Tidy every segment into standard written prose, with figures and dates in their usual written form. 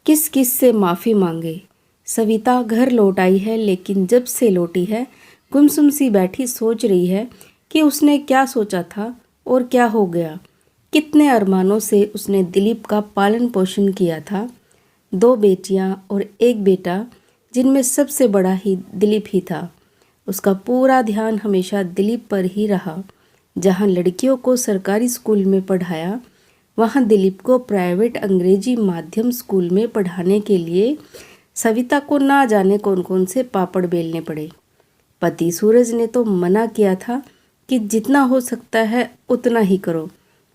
किस किस से माफ़ी मांगे। सविता घर लौट आई है, लेकिन जब से लौटी है गुमसुम सी बैठी सोच रही है कि उसने क्या सोचा था और क्या हो गया। कितने अरमानों से उसने दिलीप का पालन पोषण किया था। 2 बेटियां और 1 बेटा, जिनमें सबसे बड़ा ही दिलीप ही था। उसका पूरा ध्यान हमेशा दिलीप पर ही रहा। जहां लड़कियों को सरकारी स्कूल में पढ़ाया, वहां दिलीप को प्राइवेट अंग्रेजी माध्यम स्कूल में पढ़ाने के लिए सविता को ना जाने कौन कौन से पापड़ बेलने पड़े। पति सूरज ने तो मना किया था कि जितना हो सकता है उतना ही करो,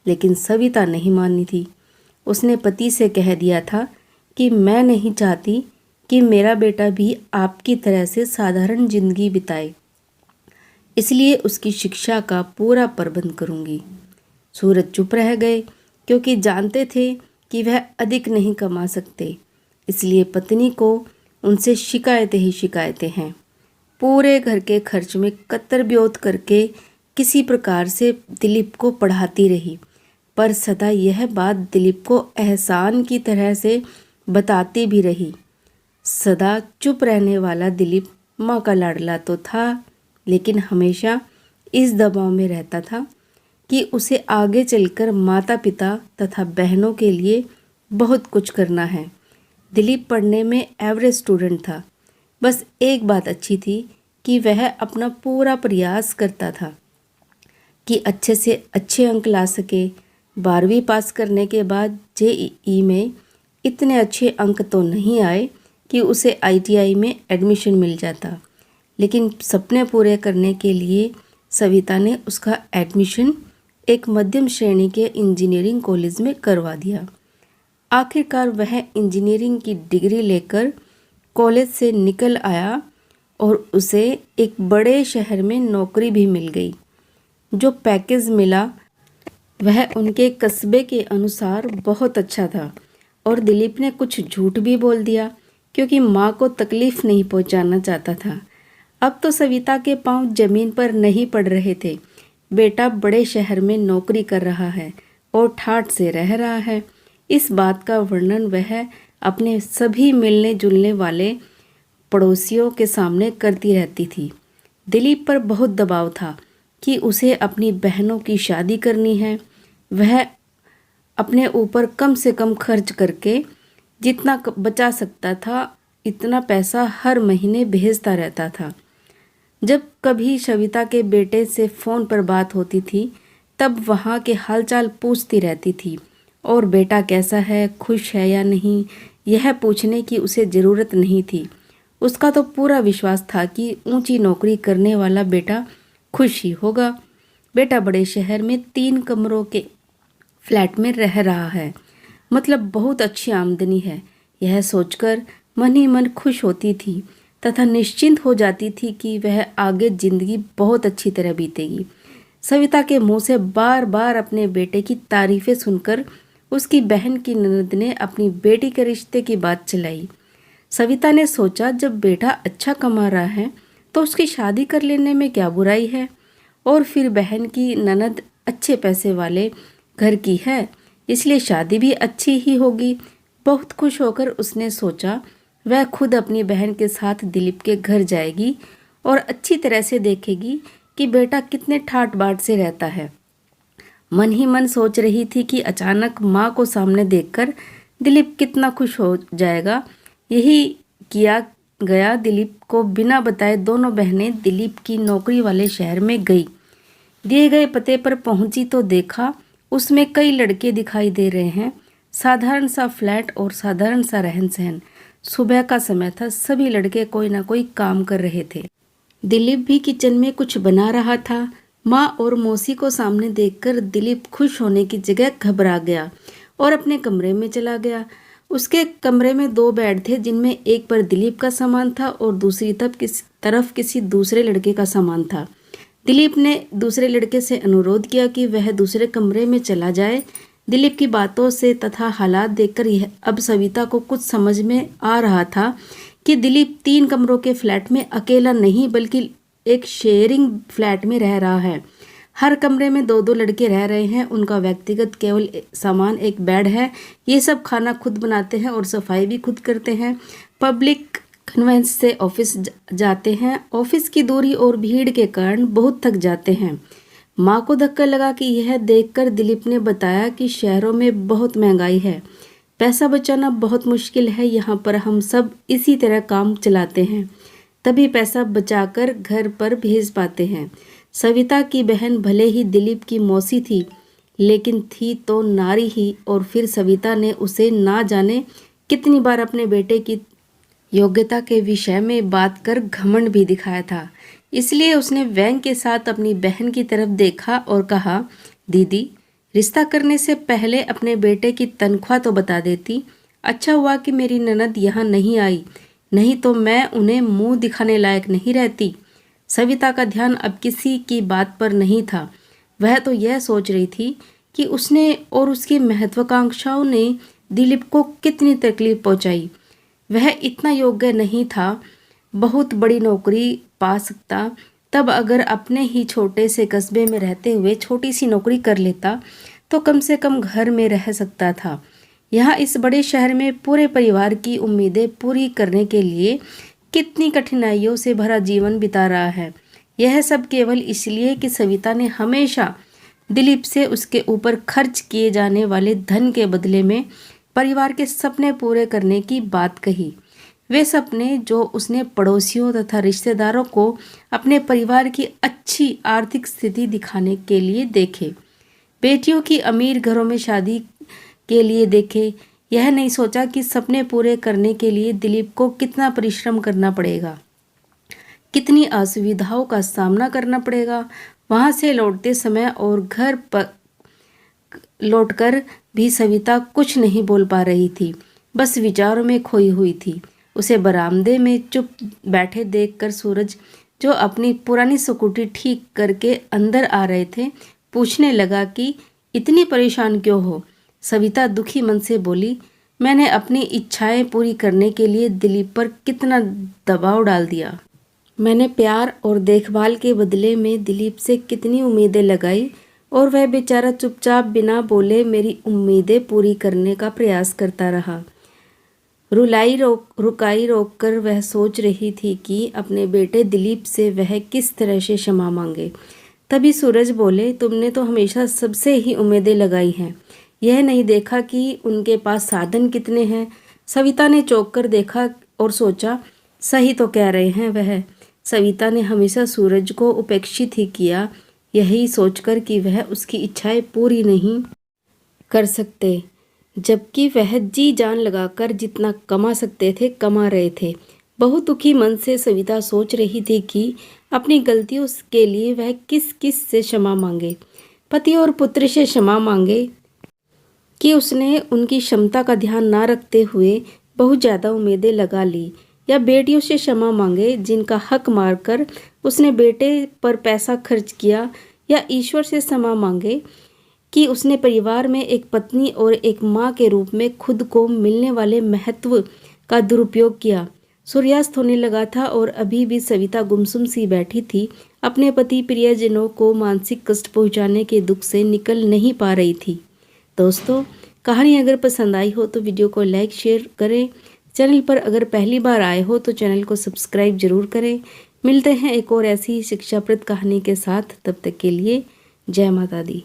लेकिन सविता नहीं मानी थी। उसने पति से कह दिया था कि मैं नहीं चाहती कि मेरा बेटा भी आपकी तरह से साधारण जिंदगी बिताए, इसलिए उसकी शिक्षा का पूरा प्रबंध करूंगी। सूरज चुप रह गए, क्योंकि जानते थे कि वह अधिक नहीं कमा सकते। इसलिए पत्नी को उनसे शिकायतें ही शिकायतें हैं। पूरे घर के खर्च में कतर ब्योत करके किसी प्रकार से दिलीप को पढ़ाती रही, पर सदा यह बात दिलीप को एहसान की तरह से बताती भी रही। सदा चुप रहने वाला दिलीप माँ का लाडला तो था, लेकिन हमेशा इस दबाव में रहता था कि उसे आगे चलकर माता पिता तथा बहनों के लिए बहुत कुछ करना है। दिलीप पढ़ने में एवरेज स्टूडेंट था। बस एक बात अच्छी थी कि वह अपना पूरा प्रयास करता था कि अच्छे से अच्छे अंक ला सके। 12वीं पास करने के बाद जेईई में इतने अच्छे अंक तो नहीं आए कि उसे आईटीआई में एडमिशन मिल जाता, लेकिन सपने पूरे करने के लिए सविता ने उसका एडमिशन एक मध्यम श्रेणी के इंजीनियरिंग कॉलेज में करवा दिया। आखिरकार वह इंजीनियरिंग की डिग्री लेकर कॉलेज से निकल आया और उसे एक बड़े शहर में नौकरी भी मिल गई। जो पैकेज मिला वह उनके कस्बे के अनुसार बहुत अच्छा था, और दिलीप ने कुछ झूठ भी बोल दिया, क्योंकि माँ को तकलीफ नहीं पहुँचाना चाहता था। अब तो सविता के पांव जमीन पर नहीं पड़ रहे थे। बेटा बड़े शहर में नौकरी कर रहा है और ठाठ से रह रहा है। इस बात का वर्णन वह अपने सभी मिलने जुलने वाले पड़ोसियों के सामने करती रहती थी। दिलीप पर बहुत दबाव था कि उसे अपनी बहनों की शादी करनी है। वह अपने ऊपर कम से कम खर्च करके जितना बचा सकता था इतना पैसा हर महीने भेजता रहता था। जब कभी सविता के बेटे से फ़ोन पर बात होती थी, तब वहाँ के हालचाल पूछती रहती थी, और बेटा कैसा है, खुश है या नहीं, यह पूछने की उसे ज़रूरत नहीं थी। उसका तो पूरा विश्वास था कि ऊंची नौकरी करने वाला बेटा खुश ही होगा। बेटा बड़े शहर में 3 कमरों के फ्लैट में रह रहा है, मतलब बहुत अच्छी आमदनी है। यह सोचकर मन ही मन खुश होती थी तथा निश्चिंत हो जाती थी कि वह आगे जिंदगी बहुत अच्छी तरह बीतेगी। सविता के मुंह से बार बार अपने बेटे की तारीफें सुनकर उसकी बहन की ननद ने अपनी बेटी के रिश्ते की बात चलाई। सविता ने सोचा, जब बेटा अच्छा कमा रहा है तो उसकी शादी कर लेने में क्या बुराई है, और फिर बहन की ननद अच्छे पैसे वाले घर की है, इसलिए शादी भी अच्छी ही होगी। बहुत खुश होकर उसने सोचा वह खुद अपनी बहन के साथ दिलीप के घर जाएगी और अच्छी तरह से देखेगी कि बेटा कितने ठाट बाट से रहता है। मन ही मन सोच रही थी कि अचानक माँ को सामने देखकर दिलीप कितना खुश हो जाएगा। यही किया गया। दिलीप को बिना बताए दोनों बहनें दिलीप की नौकरी वाले शहर में गई। दिए गए पते पर पहुंची तो देखा उसमें कई लड़के दिखाई दे रहे हैं। साधारण सा फ्लैट और साधारण सा रहन सहन। सुबह का समय था, सभी लड़के कोई ना कोई काम कर रहे थे। दिलीप भी किचन में कुछ बना रहा था। माँ और मौसी को सामने देखकर दिलीप खुश होने की जगह घबरा गया और अपने कमरे में चला गया। उसके कमरे में 2 बेड थे, जिनमें एक पर दिलीप का सामान था और दूसरी तरफ किसी दूसरे लड़के का सामान था। दिलीप ने दूसरे लड़के से अनुरोध किया कि वह दूसरे कमरे में चला जाए। दिलीप की बातों से तथा हालात देखकर यह अब सविता को कुछ समझ में आ रहा था कि दिलीप 3 कमरों के फ्लैट में अकेला नहीं बल्कि एक शेयरिंग फ्लैट में रह रहा है। हर कमरे में 2-2 लड़के रह रहे हैं। उनका व्यक्तिगत केवल सामान एक बेड है। ये सब खाना खुद बनाते हैं और सफाई भी खुद करते हैं। पब्लिक कन्वेंस से ऑफिस जाते हैं। ऑफिस की दूरी और भीड़ के कारण बहुत थक जाते हैं। माँ को धक्का लगा कि यह देखकर दिलीप ने बताया कि शहरों में बहुत महंगाई है, पैसा बचाना बहुत मुश्किल है। यहाँ पर हम सब इसी तरह काम चलाते हैं, तभी पैसा बचाकर घर पर भेज पाते हैं। सविता की बहन भले ही दिलीप की मौसी थी, लेकिन थी तो नारी ही। और फिर सविता ने उसे ना जाने कितनी बार अपने बेटे की योग्यता के विषय में बात कर घमंड भी दिखाया था। इसलिए उसने व्यंग के साथ अपनी बहन की तरफ देखा और कहा, दीदी, रिश्ता करने से पहले अपने बेटे की तनख्वाह तो बता देती। अच्छा हुआ कि मेरी ननद यहाँ नहीं आई, नहीं तो मैं उन्हें मुंह दिखाने लायक नहीं रहती। सविता का ध्यान अब किसी की बात पर नहीं था। वह तो यह सोच रही थी कि उसने और उसकी महत्वाकांक्षाओं ने दिलीप को कितनी तकलीफ पहुंचाई। वह इतना योग्य नहीं था, बहुत बड़ी नौकरी पा सकता। तब अगर अपने ही छोटे से कस्बे में रहते हुए छोटी सी नौकरी कर लेता तो कम से कम घर में रह सकता था। यहाँ इस बड़े शहर में पूरे परिवार की उम्मीदें पूरी करने के लिए कितनी कठिनाइयों से भरा जीवन बिता रहा है। यह सब केवल इसलिए कि सविता ने हमेशा दिलीप से उसके ऊपर खर्च किए जाने वाले धन के बदले में परिवार के सपने पूरे करने की बात कही। वे सपने जो उसने पड़ोसियों तथा रिश्तेदारों को अपने परिवार की अच्छी आर्थिक स्थिति दिखाने के लिए देखे, बेटियों की अमीर घरों में शादी के लिए देखे। यह नहीं सोचा कि सपने पूरे करने के लिए दिलीप को कितना परिश्रम करना पड़ेगा, कितनी असुविधाओं का सामना करना पड़ेगा। वहां से लौटते समय और घर पर लौटकर भी सविता कुछ नहीं बोल पा रही थी, बस विचारों में खोई हुई थी। उसे बरामदे में चुप बैठे देखकर सूरज, जो अपनी पुरानी स्कूटी ठीक करके अंदर आ रहे थे, पूछने लगा कि इतनी परेशान क्यों हो। सविता दुखी मन से बोली, मैंने अपनी इच्छाएं पूरी करने के लिए दिलीप पर कितना दबाव डाल दिया। मैंने प्यार और देखभाल के बदले में दिलीप से कितनी उम्मीदें लगाई और वह बेचारा चुपचाप बिना बोले मेरी उम्मीदें पूरी करने का प्रयास करता रहा। रुकाई रोककर वह सोच रही थी कि अपने बेटे दिलीप से वह किस तरह से क्षमा मांगे। तभी सूरज बोले, तुमने तो हमेशा सबसे ही उम्मीदें लगाई हैं, यह नहीं देखा कि उनके पास साधन कितने हैं। सविता ने चौंक कर देखा और सोचा, सही तो कह रहे हैं वह। सविता ने हमेशा सूरज को उपेक्षित ही किया, यही सोचकर कि वह उसकी इच्छाएं पूरी नहीं कर सकते, जबकि वह जी जान लगाकर जितना कमा सकते थे कमा रहे थे। बहुत दुखी मन से सविता सोच रही थी कि अपनी गलतियों के लिए वह किस किस से क्षमा मांगे। पति और पुत्र से क्षमा मांगे कि उसने उनकी क्षमता का ध्यान ना रखते हुए बहुत ज़्यादा उम्मीदें लगा ली, या बेटियों से क्षमा मांगे जिनका हक मारकर उसने बेटे पर पैसा खर्च किया, या ईश्वर से क्षमा मांगे कि उसने परिवार में एक पत्नी और एक माँ के रूप में खुद को मिलने वाले महत्व का दुरुपयोग किया। सूर्यास्त होने लगा था और अभी भी सविता गुमसुम सी बैठी थी। अपने पति प्रियजनों को मानसिक कष्ट पहुंचाने के दुख से निकल नहीं पा रही थी। दोस्तों, कहानी अगर पसंद आई हो तो वीडियो को लाइक शेयर करें। चैनल पर अगर पहली बार आए हो तो चैनल को सब्सक्राइब जरूर करें। मिलते हैं एक और ऐसी शिक्षाप्रद कहानी के साथ, तब तक के लिए जय माता दी।